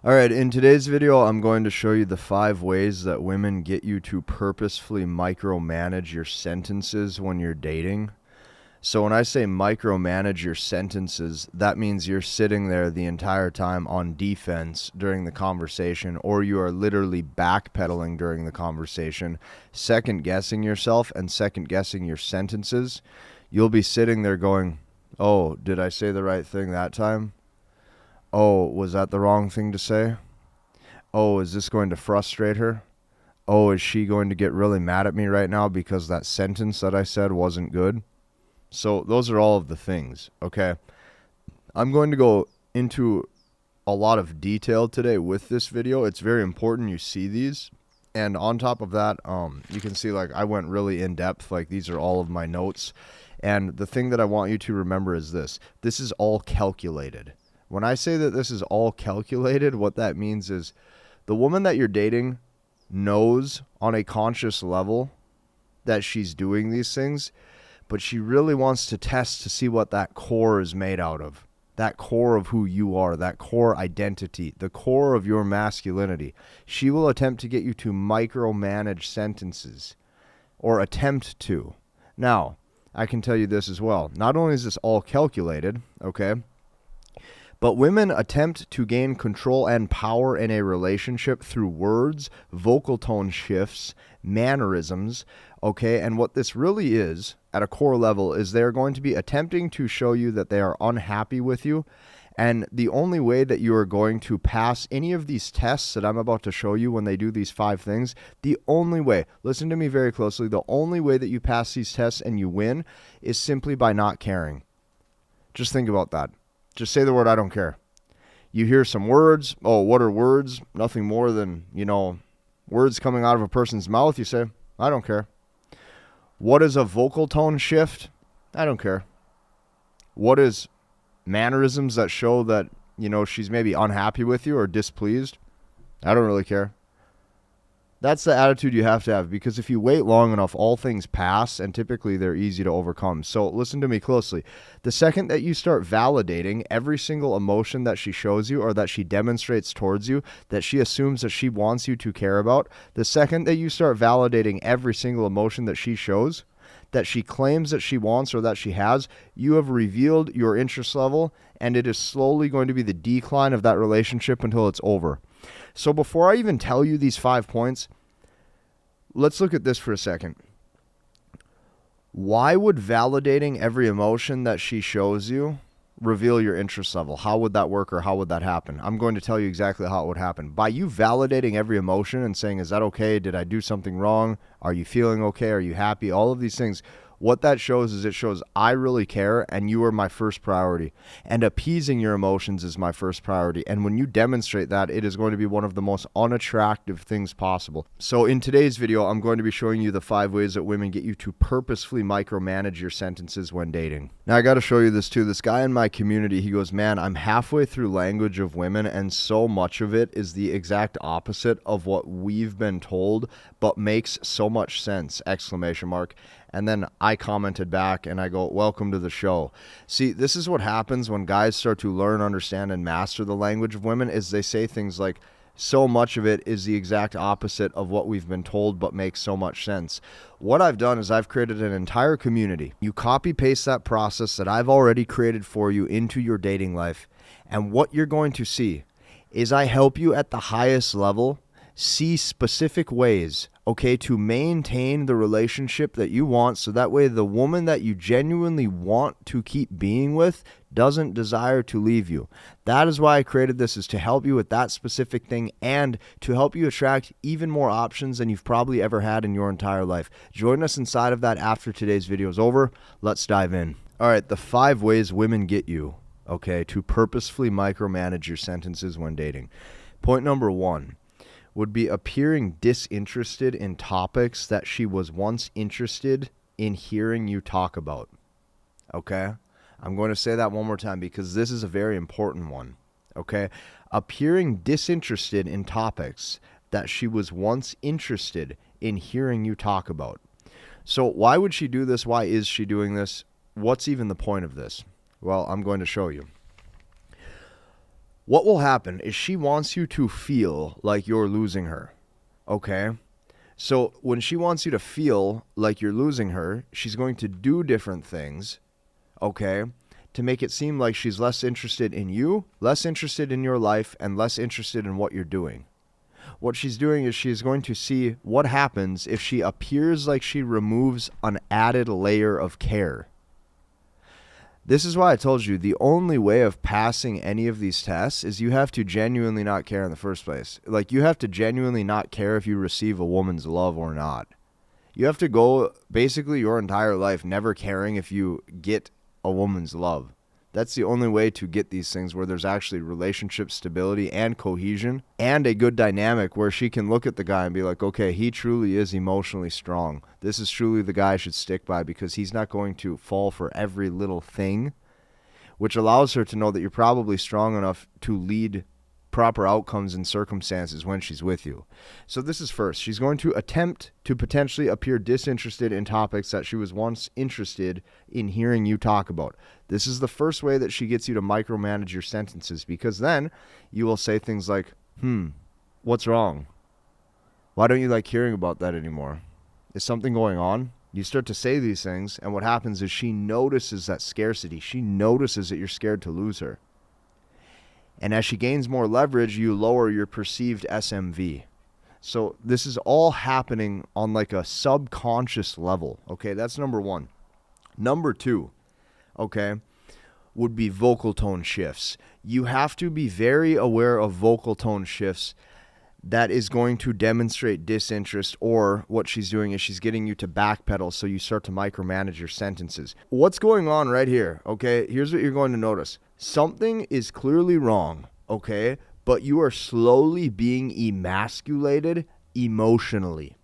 Alright, in today's video, I'm going to show you the 5 ways that women get you to purposefully micromanage your sentences when you're dating. So when I say micromanage your sentences, that means you're sitting there the entire time on defense during the conversation, or you are literally backpedaling during the conversation, second guessing yourself and second guessing your sentences. You'll be sitting there going, oh, did I say the right thing that time? Oh, was that the wrong thing to say? Oh, is this going to frustrate her? Oh, is she going to get really mad at me right now because that sentence that I said wasn't good? So those are all of the things, okay? I'm going to go into a lot of detail today with this video. It's very important you see these. And on top of that, you can see like I went really in depth. Like these are all of my notes. And the thing that I want you to remember is this. This is all calculated. When I say that this is all calculated, what that means is the woman that you're dating knows on a conscious level that she's doing these things, but she really wants to test to see what that core is made out of. That core of who you are, that core identity, the core of your masculinity. She will attempt to get you to micromanage sentences, or attempt to. Now, I can tell you this as well. Not only is this all calculated, okay, but women attempt to gain control and power in a relationship through words, vocal tone shifts, mannerisms, okay? And what this really is, at a core level, is they're going to be attempting to show you that they are unhappy with you. And the only way that you are going to pass any of these tests that I'm about to show you when they do these 5 things, the only way, listen to me very closely, the only way that you pass these tests and you win is simply by not caring. Just think about that. Just say the word, I don't care. You hear some words. Oh, what are words? Nothing more than, words coming out of a person's mouth. You say, I don't care. What is a vocal tone shift? I don't care. What is mannerisms that show that, she's maybe unhappy with you or displeased? I don't really care. That's the attitude you have to have, because if you wait long enough, all things pass, and typically they're easy to overcome. So listen to me closely. The second that you start validating every single emotion that she shows you or that she demonstrates towards you, that she assumes that she wants you to care about, the second that you start validating every single emotion that she shows, that she claims that she wants or that she has, you have revealed your interest level, and it is slowly going to be the decline of that relationship until it's over. So before I even tell you these 5 points, let's look at this for a second. Why would validating every emotion that she shows you reveal your interest level? How would that work, or how would that happen? I'm going to tell you exactly how it would happen. By you validating every emotion and saying, is that okay? Did I do something wrong? Are you feeling okay? Are you happy? All of these things. What that shows is it shows I really care and you are my first priority. And appeasing your emotions is my first priority. And when you demonstrate that, it is going to be one of the most unattractive things possible. So in today's video, I'm going to be showing you the 5 ways that women get you to purposefully micromanage your sentences when dating. Now, I got to show you this too. This guy in my community, he goes, man, I'm halfway through Language of Women, and so much of it is the exact opposite of what we've been told, but makes so much sense, exclamation mark. And then I commented back and I go, welcome to the show. See, this is what happens when guys start to learn, understand, and master the language of women, is they say things like, so much of it is the exact opposite of what we've been told, but makes so much sense. What I've done is I've created an entire community. You copy paste that process that I've already created for you into your dating life. And what you're going to see is I help you at the highest level see specific ways, okay, to maintain the relationship that you want, so that way the woman that you genuinely want to keep being with doesn't desire to leave you. That is why I created this, is to help you with that specific thing and to help you attract even more options than you've probably ever had in your entire life. Join us inside of that after today's video is over. Let's dive in. All right, the 5 ways women get you, okay, to purposefully micromanage your sentences when dating. Point number 1 would be appearing disinterested in topics that she was once interested in hearing you talk about. Okay? I'm going to say that one more time because this is a very important one. Okay? Appearing disinterested in topics that she was once interested in hearing you talk about. So why would she do this? Why is she doing this? What's even the point of this? Well, I'm going to show you. What will happen is she wants you to feel like you're losing her, okay? So when she wants you to feel like you're losing her, she's going to do different things, okay, to make it seem like she's less interested in you, less interested in your life, and less interested in what you're doing. What she's doing is she's going to see what happens if she appears like she removes an added layer of care. This is why I told you the only way of passing any of these tests is you have to genuinely not care in the first place. Like, you have to genuinely not care if you receive a woman's love or not. You have to go basically your entire life never caring if you get a woman's love. That's the only way to get these things where there's actually relationship stability and cohesion and a good dynamic where she can look at the guy and be like, okay, he truly is emotionally strong. This is truly the guy I should stick by because he's not going to fall for every little thing, which allows her to know that you're probably strong enough to lead proper outcomes and circumstances when she's with you. So this is first. She's going to attempt to potentially appear disinterested in topics that she was once interested in hearing you talk about. This is the first way that she gets you to micromanage your sentences, because then you will say things like, what's wrong? Why don't you like hearing about that anymore? Is something going on? You start to say these things, and what happens is she notices that scarcity. She notices that you're scared to lose her. And as she gains more leverage, you lower your perceived SMV. So this is all happening on like a subconscious level. Okay, that's number one. Number two, okay, would be vocal tone shifts. You have to be very aware of vocal tone shifts. That is going to demonstrate disinterest, or what she's doing is she's getting you to backpedal so you start to micromanage your sentences. What's going on right here, okay? Here's what you're going to notice. Something is clearly wrong, okay? But you are slowly being emasculated emotionally.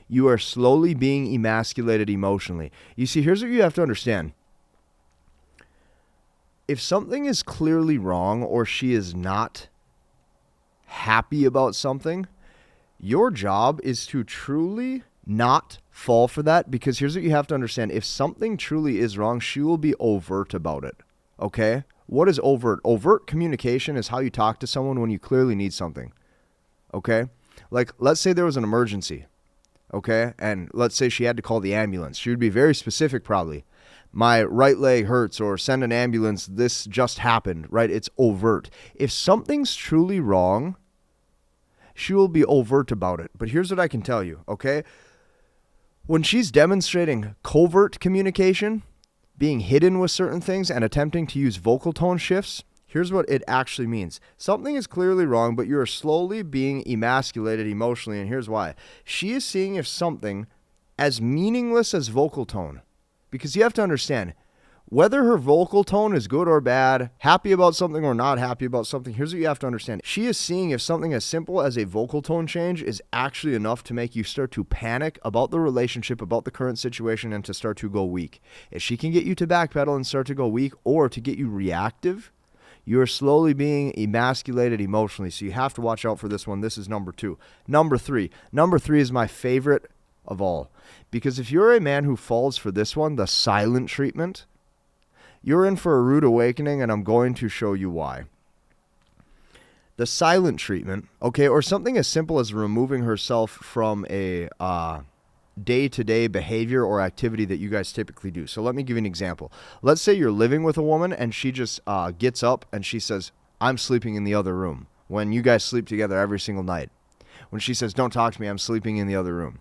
You are slowly being emasculated emotionally. You see, here's what you have to understand. If something is clearly wrong or she is not happy about something, your job is to truly not fall for that, because here's what you have to understand. If something truly is wrong, she will be overt about it, okay? What is overt? Overt communication is how you talk to someone when you clearly need something, okay? Like, let's say there was an emergency, okay? And let's say she had to call the ambulance. She would be very specific probably. My right leg hurts, or send an ambulance, this just happened, right? It's overt. If something's truly wrong, she will be overt about it. But here's what I can tell you, okay? When she's demonstrating covert communication, being hidden with certain things and attempting to use vocal tone shifts, here's what it actually means. Something is clearly wrong, but you're slowly being emasculated emotionally, and here's why. She is seeing if something as meaningless as vocal tone, because you have to understand, whether her vocal tone is good or bad, happy about something or not happy about something, here's what you have to understand. She is seeing if something as simple as a vocal tone change is actually enough to make you start to panic about the relationship, about the current situation, and to start to go weak. If she can get you to backpedal and start to go weak, or to get you reactive, you are slowly being emasculated emotionally. So you have to watch out for this one. This is number two. Number three is my favorite of all, because if you're a man who falls for this one, the silent treatment, you're in for a rude awakening, and I'm going to show you why. The silent treatment, okay, or something as simple as removing herself from a day-to-day behavior or activity that you guys typically do. So let me give you an example. Let's say you're living with a woman and she just gets up and she says, I'm sleeping in the other room, when you guys sleep together every single night. When she says, don't talk to me, I'm sleeping in the other room.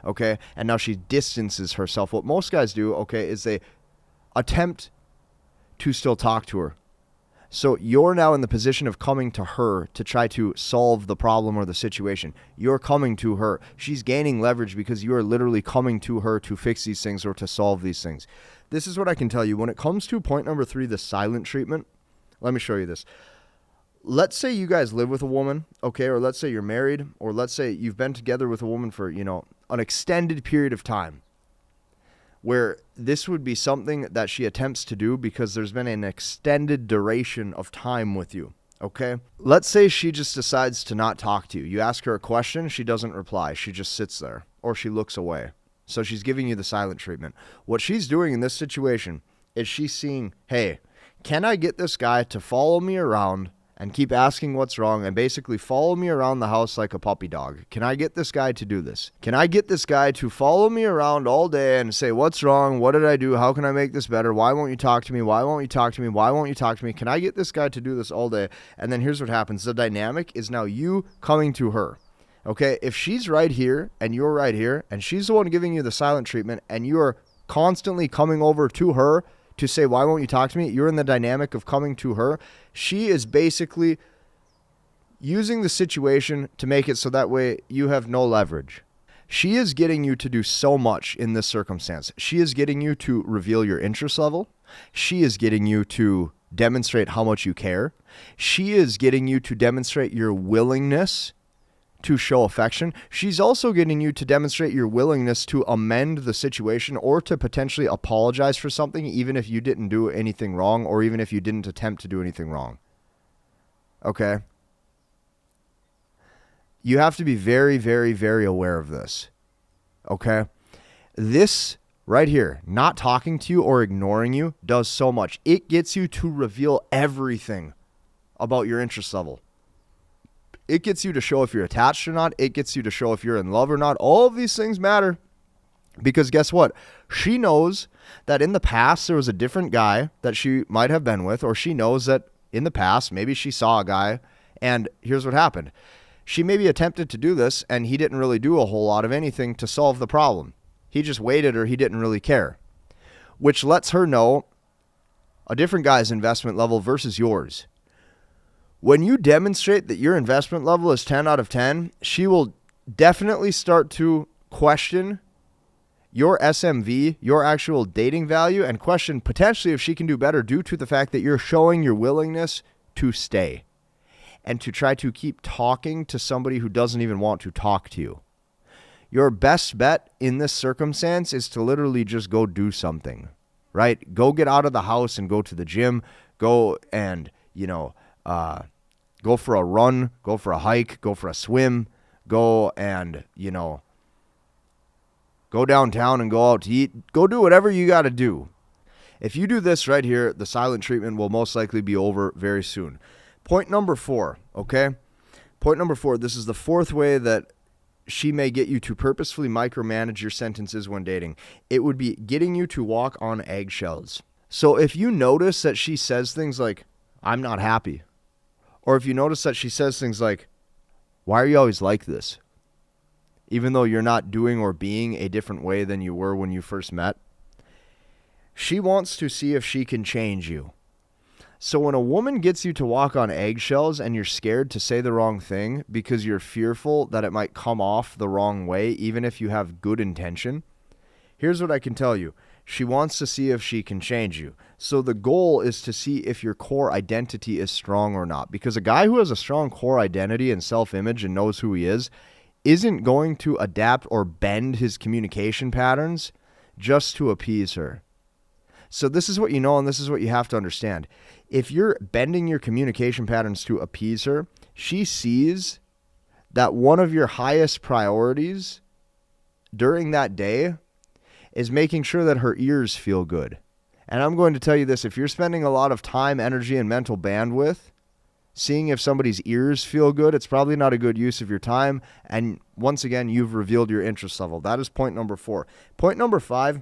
Okay, and now she distances herself. What most guys do, okay, is they attempt to still talk to her. So you're now in the position of coming to her to try to solve the problem or the situation. You're coming to her. She's gaining leverage because you are literally coming to her to fix these things or to solve these things. This is what I can tell you. When it comes to point number 3, the silent treatment, let me show you this. Let's say you guys live with a woman, okay, or let's say you're married, or let's say you've been together with a woman for, an extended period of time, where this would be something that she attempts to do because there's been an extended duration of time with you, okay? Let's say she just decides to not talk to you. You ask her a question, she doesn't reply. She just sits there, or she looks away. So she's giving you the silent treatment. What she's doing in this situation is she's seeing, hey, can I get this guy to follow me around and keep asking what's wrong and basically follow me around the house like a puppy dog. Can I get this guy to do this? Can I get this guy to follow me around all day and say, what's wrong? What did I do? How can I make this better? Why won't you talk to me? Why won't you talk to me? Why won't you talk to me? Can I get this guy to do this all day? And then here's what happens. The dynamic is now you coming to her. Okay, if she's right here and you're right here and she's the one giving you the silent treatment and you're constantly coming over to her to say, why won't you talk to me? You're in the dynamic of coming to her. She is basically using the situation to make it so that way you have no leverage. She is getting you to do so much in this circumstance. She is getting you to reveal your interest level. She is getting you to demonstrate how much you care. She is getting you to demonstrate your willingness to show affection. She's also getting you to demonstrate your willingness to amend the situation or to potentially apologize for something, even if you didn't do anything wrong or even if you didn't attempt to do anything wrong. Okay? You have to be very, very, very aware of this. Okay? This right here, not talking to you or ignoring you, does so much. It gets you to reveal everything about your interest level. It gets you to show if you're attached or not. It gets you to show if you're in love or not. All of these things matter because guess what? She knows that in the past there was a different guy that she might have been with, or she knows that in the past maybe she saw a guy and here's what happened. She maybe attempted to do this and he didn't really do a whole lot of anything to solve the problem. He just waited or he didn't really care, which lets her know a different guy's investment level versus yours. When you demonstrate that your investment level is 10 out of 10, she will definitely start to question your SMV, your actual dating value, and question potentially if she can do better due to the fact that you're showing your willingness to stay and to try to keep talking to somebody who doesn't even want to talk to you. Your best bet in this circumstance is to literally just go do something, right? Go get out of the house and go to the gym. Go and, go for a run, go for a hike, go for a swim, go and, go downtown and go out to eat. Go do whatever you got to do. If you do this right here, the silent treatment will most likely be over very soon. Point number 4, okay? Point number 4, this is the fourth way that she may get you to purposefully micromanage your sentences when dating. It would be getting you to walk on eggshells. So if you notice that she says things like, I'm not happy, or if you notice that she says things like, why are you always like this? Even though you're not doing or being a different way than you were when you first met. She wants to see if she can change you. So when a woman gets you to walk on eggshells and you're scared to say the wrong thing because you're fearful that it might come off the wrong way, even if you have good intention, here's what I can tell you. She wants to see if she can change you. So the goal is to see if your core identity is strong or not. Because a guy who has a strong core identity and self-image and knows who he is isn't going to adapt or bend his communication patterns just to appease her. So this is what you know, and this is what you have to understand. If you're bending your communication patterns to appease her, she sees that one of your highest priorities during that day is making sure that her ears feel good. And I'm going to tell you this, if you're spending a lot of time, energy, and mental bandwidth seeing if somebody's ears feel good, it's probably not a good use of your time. And once again, you've revealed your interest level. That is point number 4. Point number 5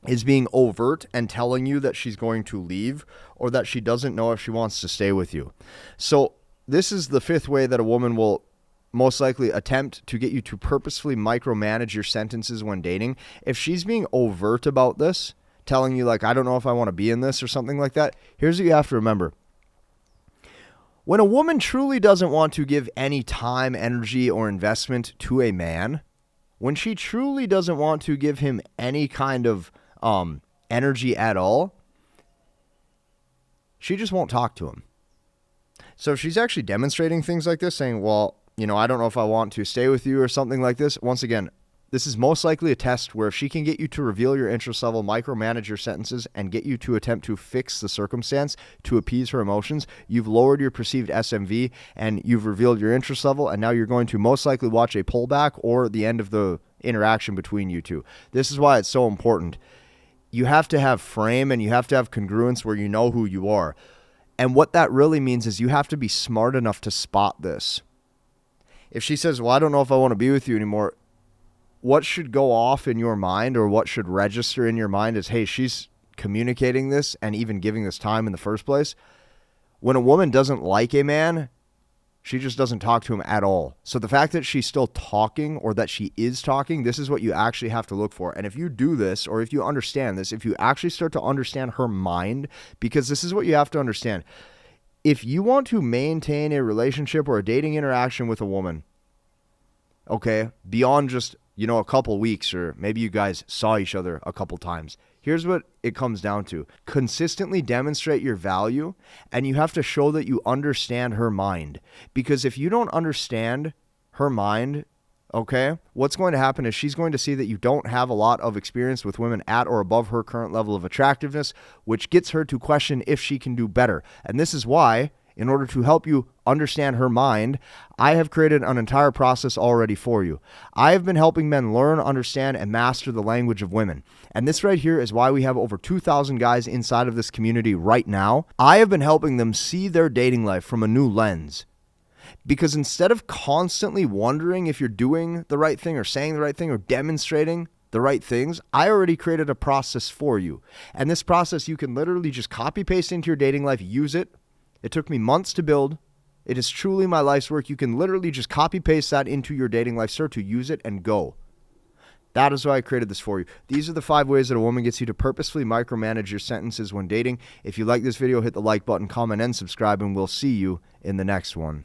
is being overt and telling you that she's going to leave or that she doesn't know if she wants to stay with you. So this is the 5th way that a woman will most likely attempt to get you to purposefully micromanage your sentences when dating. If she's being overt about this, telling you like, I don't know if I want to be in this or something like that, here's what you have to remember. When a woman truly doesn't want to give any time, energy, or investment to a man, when she truly doesn't want to give him any kind of energy at all, she just won't talk to him. So if she's actually demonstrating things like this, saying, well, I don't know if I want to stay with you or something like this, once again, this is most likely a test where if she can get you to reveal your interest level, micromanage your sentences, and get you to attempt to fix the circumstance to appease her emotions, you've lowered your perceived SMV and you've revealed your interest level, and now you're going to most likely watch a pullback or the end of the interaction between you two. This is why it's so important. You have to have frame and you have to have congruence where you know who you are. And what that really means is you have to be smart enough to spot this. If she says, well, I don't know if I want to be with you anymore, what should go off in your mind, or what should register in your mind is, hey, she's communicating this and even giving this time in the first place. When a woman doesn't like a man, she just doesn't talk to him at all. So the fact that she's still talking, or that she is talking, this is what you actually have to look for. And if you do this, or if you understand this, if you actually start to understand her mind, because this is what you have to understand. If you want to maintain a relationship or a dating interaction with a woman, okay, beyond just, a couple weeks, or maybe you guys saw each other a couple times, here's what it comes down to. Consistently demonstrate your value, and you have to show that you understand her mind. Because if you don't understand her mind, okay, what's going to happen is she's going to see that you don't have a lot of experience with women at or above her current level of attractiveness, which gets her to question if she can do better. And this is why, in order to help you understand her mind, I have created an entire process already for you. I have been helping men learn, understand, and master the language of women. And this right here is why we have over 2,000 guys inside of this community right now. I have been helping them see their dating life from a new lens. Because instead of constantly wondering if you're doing the right thing, or saying the right thing, or demonstrating the right things, I already created a process for you. And this process you can literally just copy paste into your dating life, use it. It took me months to build. It is truly my life's work. You can literally just copy paste that into your dating life, start to use it, and go. That is why I created this for you. These are the 5 ways that a woman gets you to purposefully micromanage your sentences when dating. If you like this video, hit the like button, comment, and subscribe, and we'll see you in the next one.